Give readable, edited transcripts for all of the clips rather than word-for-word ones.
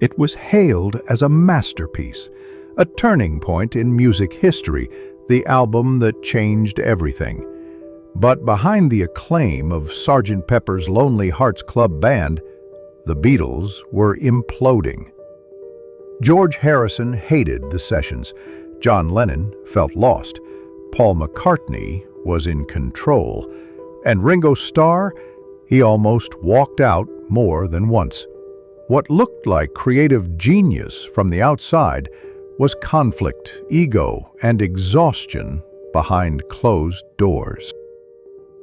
It was hailed as a masterpiece, a turning point in music history, the album that changed everything. But behind the acclaim of Sgt. Pepper's Lonely Hearts Club Band, the Beatles were imploding. George Harrison hated the sessions. John Lennon felt lost. Paul McCartney was in control. And Ringo Starr, he almost walked out more than once. What looked like creative genius from the outside was conflict, ego, and exhaustion behind closed doors.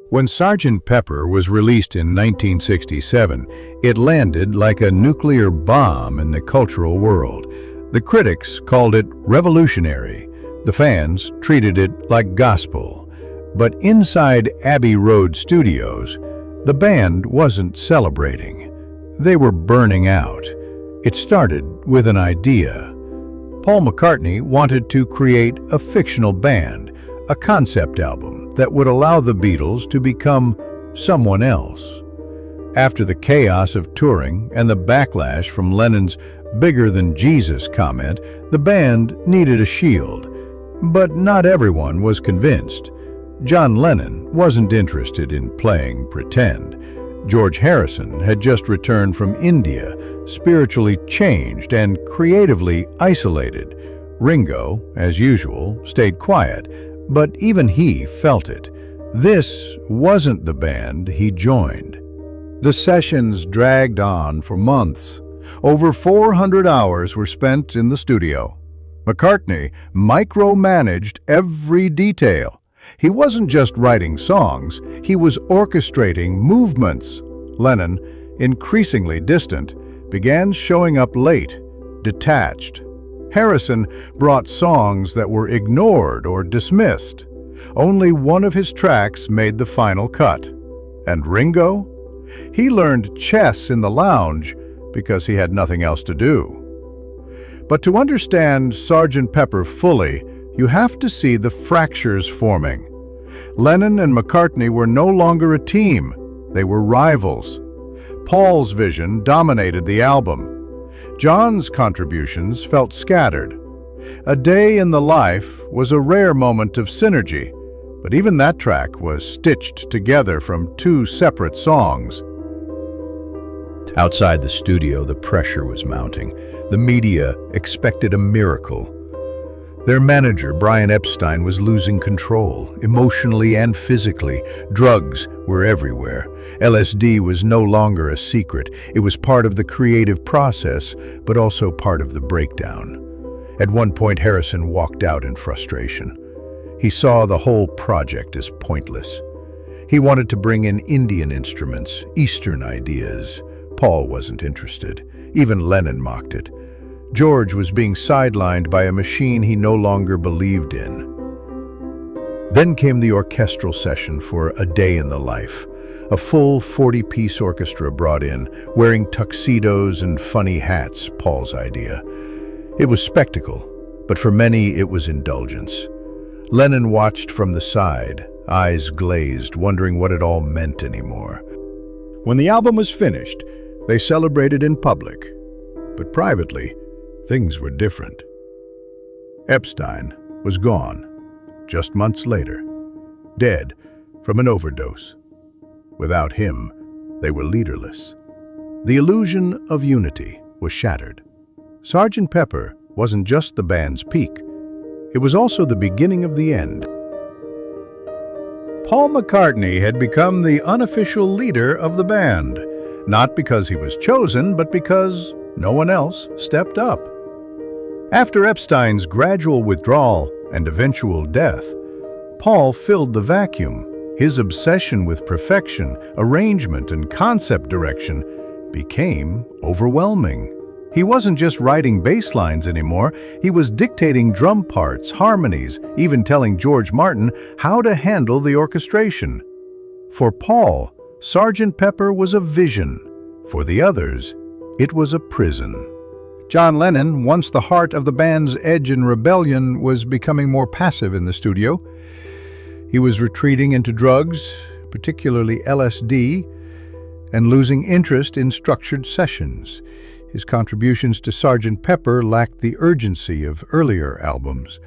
When Sgt. Pepper was released in 1967, it landed like a nuclear bomb in the cultural world. The critics called it revolutionary. The fans treated it like gospel. But inside Abbey Road Studios, the band wasn't celebrating. They were burning out. It started with an idea. Paul McCartney wanted to create a fictional band, a concept album that would allow the Beatles to become someone else. After the chaos of touring and the backlash from Lennon's "bigger than Jesus" comment, the band needed a shield. But not everyone was convinced. John Lennon wasn't interested in playing pretend. George Harrison had just returned from India, spiritually changed and creatively isolated. Ringo, as usual, stayed quiet, but even he felt it. This wasn't the band he joined. The sessions dragged on for months. Over 400 hours were spent in the studio. McCartney micromanaged every detail. He wasn't just writing songs, he was orchestrating movements. Lennon, increasingly distant, began showing up late, detached. Harrison brought songs that were ignored or dismissed. Only one of his tracks made the final cut. And Ringo? He learned chess in the lounge because he had nothing else to do. But to understand Sgt. Pepper fully, you have to see the fractures forming. Lennon and McCartney were no longer a team. They were rivals. Paul's vision dominated the album. John's contributions felt scattered. A Day in the Life was a rare moment of synergy, but even that track was stitched together from two separate songs. Outside the studio, the pressure was mounting. The media expected a miracle. Their manager, Brian Epstein, was losing control, emotionally and physically. Drugs were everywhere. LSD was no longer a secret. It was part of the creative process, but also part of the breakdown. At one point, Harrison walked out in frustration. He saw the whole project as pointless. He wanted to bring in Indian instruments, Eastern ideas. Paul wasn't interested. Even Lennon mocked it. George was being sidelined by a machine he no longer believed in. Then came the orchestral session for A Day in the Life. A full 40-piece orchestra brought in, wearing tuxedos and funny hats, Paul's idea. It was spectacle, but for many it was indulgence. Lennon watched from the side, eyes glazed, wondering what it all meant anymore. When the album was finished, they celebrated in public, but privately, things were different. Epstein was gone, just months later, dead from an overdose. Without him, they were leaderless. The illusion of unity was shattered. Sgt. Pepper wasn't just the band's peak, it was also the beginning of the end. Paul McCartney had become the unofficial leader of the band, not because he was chosen, but because no one else stepped up. After Epstein's gradual withdrawal and eventual death, Paul filled the vacuum. His obsession with perfection, arrangement, and concept direction became overwhelming. He wasn't just writing bass lines anymore, he was dictating drum parts, harmonies, even telling George Martin how to handle the orchestration. For Paul, Sgt. Pepper was a vision. For the others, it was a prison. John Lennon, once the heart of the band's edge and rebellion, was becoming more passive in the studio. He was retreating into drugs, particularly LSD, and losing interest in structured sessions. His contributions to Sgt. Pepper lacked the urgency of earlier albums.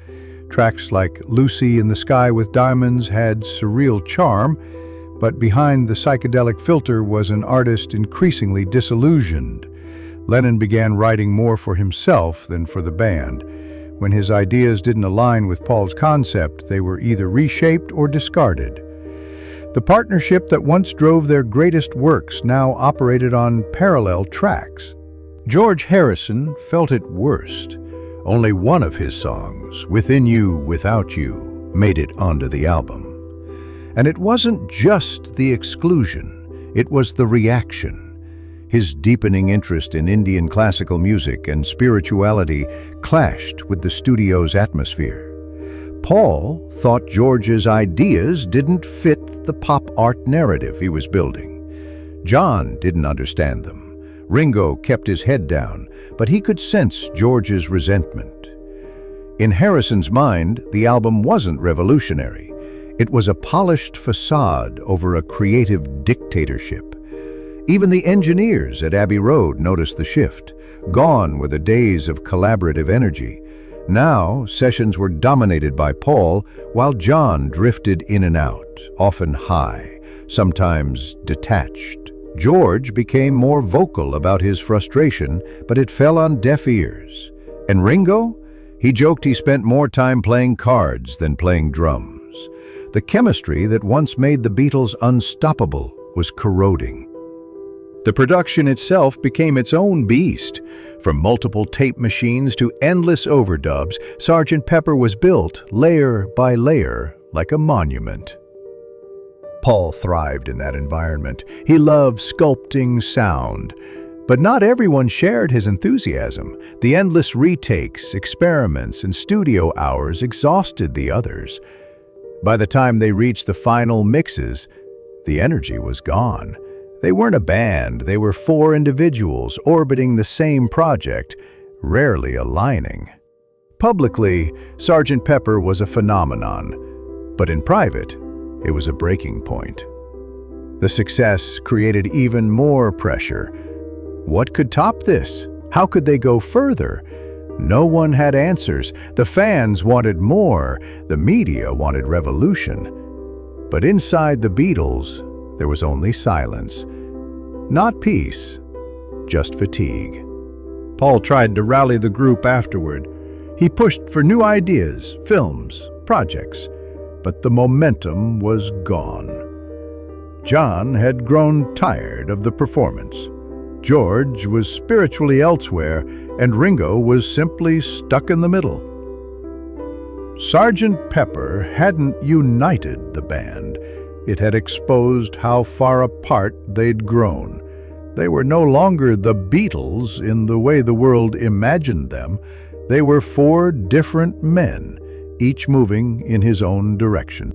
Tracks like Lucy in the Sky with Diamonds had surreal charm, but behind the psychedelic filter was an artist increasingly disillusioned. Lennon began writing more for himself than for the band. When his ideas didn't align with Paul's concept, they were either reshaped or discarded. The partnership that once drove their greatest works now operated on parallel tracks. George Harrison felt it worst. Only one of his songs, Within You, Without You, made it onto the album. And it wasn't just the exclusion, it was the reaction. His deepening interest in Indian classical music and spirituality clashed with the studio's atmosphere. Paul thought George's ideas didn't fit the pop art narrative he was building. John didn't understand them. Ringo kept his head down, but he could sense George's resentment. In Harrison's mind, the album wasn't revolutionary. It was a polished facade over a creative dictatorship. Even the engineers at Abbey Road noticed the shift. Gone were the days of collaborative energy. Now, sessions were dominated by Paul, while John drifted in and out, often high, sometimes detached. George became more vocal about his frustration, but it fell on deaf ears. And Ringo? He joked he spent more time playing cards than playing drums. The chemistry that once made the Beatles unstoppable was corroding. The production itself became its own beast. From multiple tape machines to endless overdubs, Sgt. Pepper was built layer by layer like a monument. Paul thrived in that environment. He loved sculpting sound. But not everyone shared his enthusiasm. The endless retakes, experiments, and studio hours exhausted the others. By the time they reached the final mixes, the energy was gone. They weren't a band, they were four individuals orbiting the same project, rarely aligning. Publicly, Sgt. Pepper was a phenomenon, but in private, it was a breaking point. The success created even more pressure. What could top this? How could they go further? No one had answers. The fans wanted more. The media wanted revolution. But inside the Beatles, there was only silence. Not peace, just fatigue. Paul tried to rally the group afterward. He pushed for new ideas, films, projects, but the momentum was gone. John had grown tired of the performance. George was spiritually elsewhere, and Ringo was simply stuck in the middle. Sgt. Pepper hadn't united the band. It had exposed how far apart they'd grown. They were no longer the Beatles in the way the world imagined them. They were four different men, each moving in his own direction.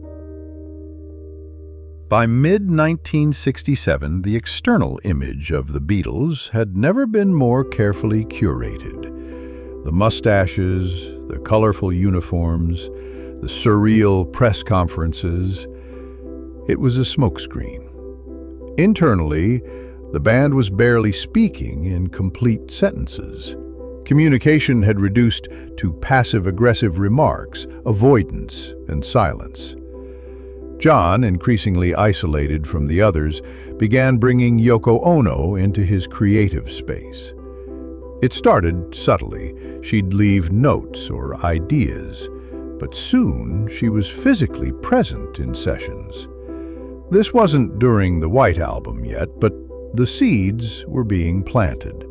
By mid-1967, the external image of the Beatles had never been more carefully curated. The mustaches, the colorful uniforms, the surreal press conferences. It was a smokescreen. Internally, the band was barely speaking in complete sentences. Communication had reduced to passive-aggressive remarks, avoidance, and silence. John, increasingly isolated from the others, began bringing Yoko Ono into his creative space. It started subtly. She'd leave notes or ideas, but soon she was physically present in sessions. This wasn't during the White Album yet, but the seeds were being planted.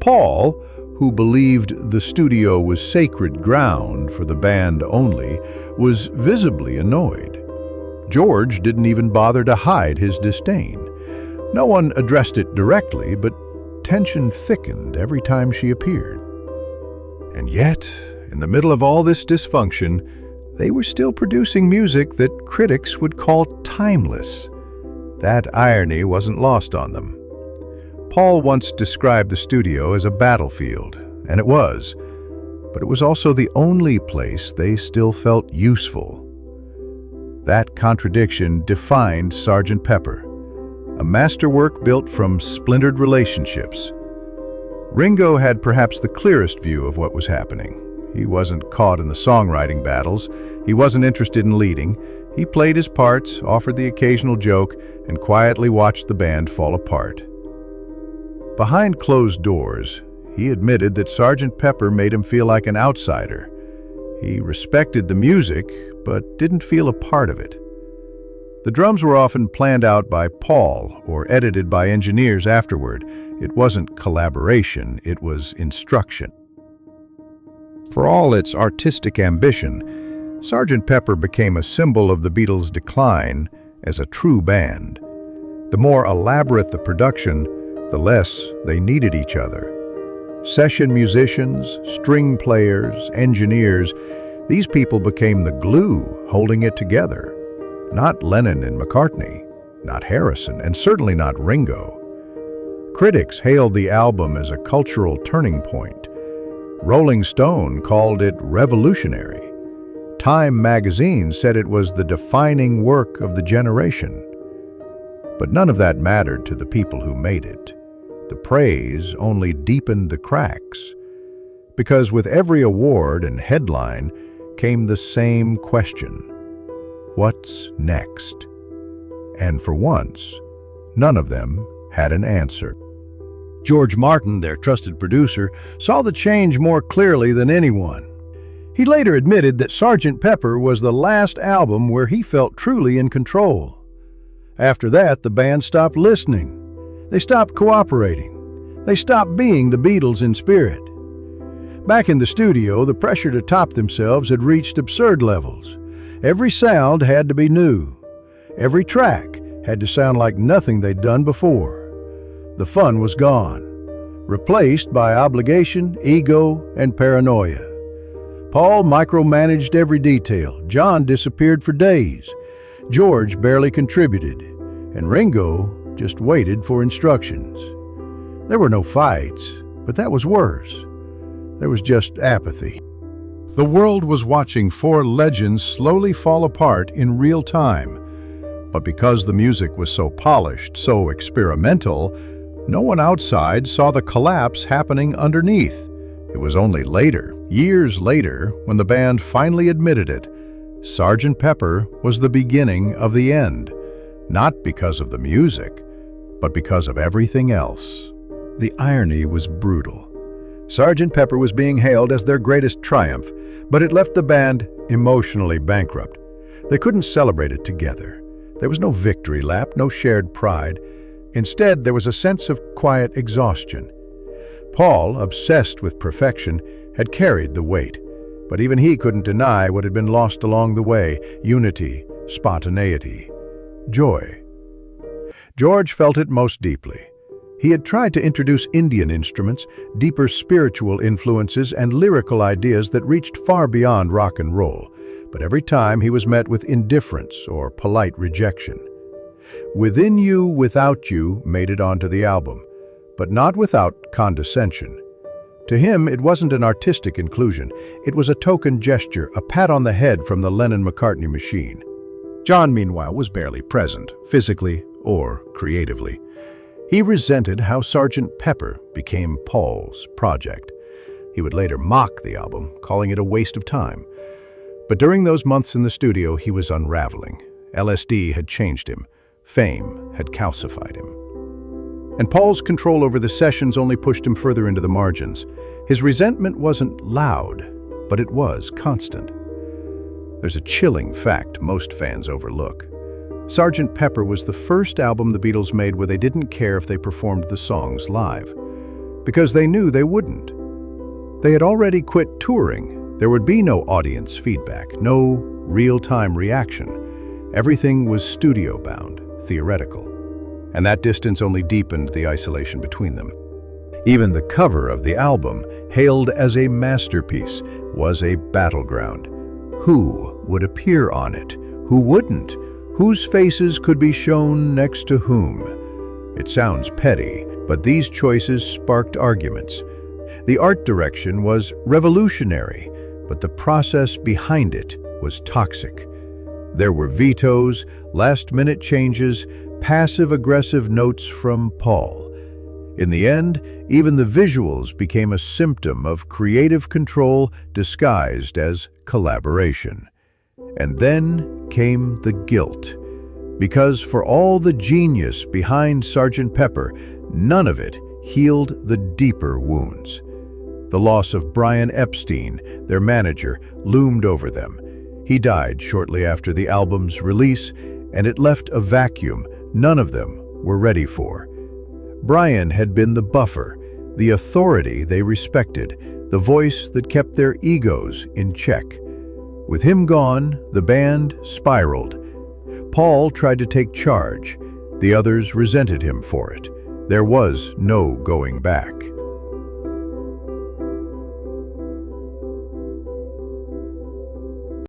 Paul, who believed the studio was sacred ground for the band only, was visibly annoyed. George didn't even bother to hide his disdain. No one addressed it directly, but tension thickened every time she appeared. And yet, in the middle of all this dysfunction, they were still producing music that critics would call timeless. That irony wasn't lost on them. Paul once described the studio as a battlefield, and it was, but it was also the only place they still felt useful. That contradiction defined Sgt. Pepper, a masterwork built from splintered relationships. Ringo had perhaps the clearest view of what was happening. He wasn't caught in the songwriting battles. He wasn't interested in leading. He played his parts, offered the occasional joke, and quietly watched the band fall apart. Behind closed doors, he admitted that Sgt. Pepper made him feel like an outsider. He respected the music, but didn't feel a part of it. The drums were often planned out by Paul or edited by engineers afterward. It wasn't collaboration, it was instruction. For all its artistic ambition, Sgt. Pepper became a symbol of the Beatles' decline as a true band. The more elaborate the production, the less they needed each other. Session musicians, string players, engineers, these people became the glue holding it together. Not Lennon and McCartney, not Harrison, and certainly not Ringo. Critics hailed the album as a cultural turning point. Rolling Stone called it revolutionary. Time magazine said it was the defining work of the generation. But none of that mattered to the people who made it. The praise only deepened the cracks. Because with every award and headline came the same question: what's next? And for once, none of them had an answer. George Martin, their trusted producer, saw the change more clearly than anyone. He later admitted that Sgt. Pepper was the last album where he felt truly in control. After that, the band stopped listening. They stopped cooperating. They stopped being the Beatles in spirit. Back in the studio, the pressure to top themselves had reached absurd levels. Every sound had to be new. Every track had to sound like nothing they'd done before. The fun was gone, replaced by obligation, ego, and paranoia. Paul micromanaged every detail. John disappeared for days. George barely contributed, and Ringo just waited for instructions. There were no fights, but that was worse. There was just apathy. The world was watching four legends slowly fall apart in real time. But because the music was so polished, so experimental, no one outside saw the collapse happening underneath. It was only later, years later, when the band finally admitted it. Sgt. Pepper was the beginning of the end, not because of the music, but because of everything else. The irony was brutal. Sgt. Pepper was being hailed as their greatest triumph, but it left the band emotionally bankrupt. They couldn't celebrate it together. There was no victory lap, no shared pride. Instead, there was a sense of quiet exhaustion. Paul, obsessed with perfection, had carried the weight, but even he couldn't deny what had been lost along the way: unity, spontaneity, joy. George felt it most deeply. He had tried to introduce Indian instruments, deeper spiritual influences, and lyrical ideas that reached far beyond rock and roll, but every time he was met with indifference or polite rejection. Within You, Without You made it onto the album, but not without condescension. To him, it wasn't an artistic inclusion. It was a token gesture, a pat on the head from the Lennon-McCartney machine. John, meanwhile, was barely present, physically or creatively. He resented how Sgt. Pepper became Paul's project. He would later mock the album, calling it a waste of time. But during those months in the studio, he was unraveling. LSD had changed him. Fame had calcified him. And Paul's control over the sessions only pushed him further into the margins. His resentment wasn't loud, but it was constant. There's a chilling fact most fans overlook. Sgt. Pepper was the first album the Beatles made where they didn't care if they performed the songs live, because they knew they wouldn't. They had already quit touring. There would be no audience feedback, no real-time reaction. Everything was studio-bound, theoretical. And that distance only deepened the isolation between them. Even the cover of the album, hailed as a masterpiece, was a battleground. Who would appear on it? Who wouldn't? Whose faces could be shown next to whom? It sounds petty, but these choices sparked arguments. The art direction was revolutionary, but the process behind it was toxic. There were vetoes, last-minute changes, passive-aggressive notes from Paul. In the end, even the visuals became a symptom of creative control disguised as collaboration. And then came the guilt. Because for all the genius behind Sgt. Pepper, none of it healed the deeper wounds. The loss of Brian Epstein, their manager, loomed over them. He died shortly after the album's release, and it left a vacuum none of them were ready for. Brian had been the buffer, the authority they respected, the voice that kept their egos in check. With him gone, the band spiraled. Paul tried to take charge. The others resented him for it. There was no going back.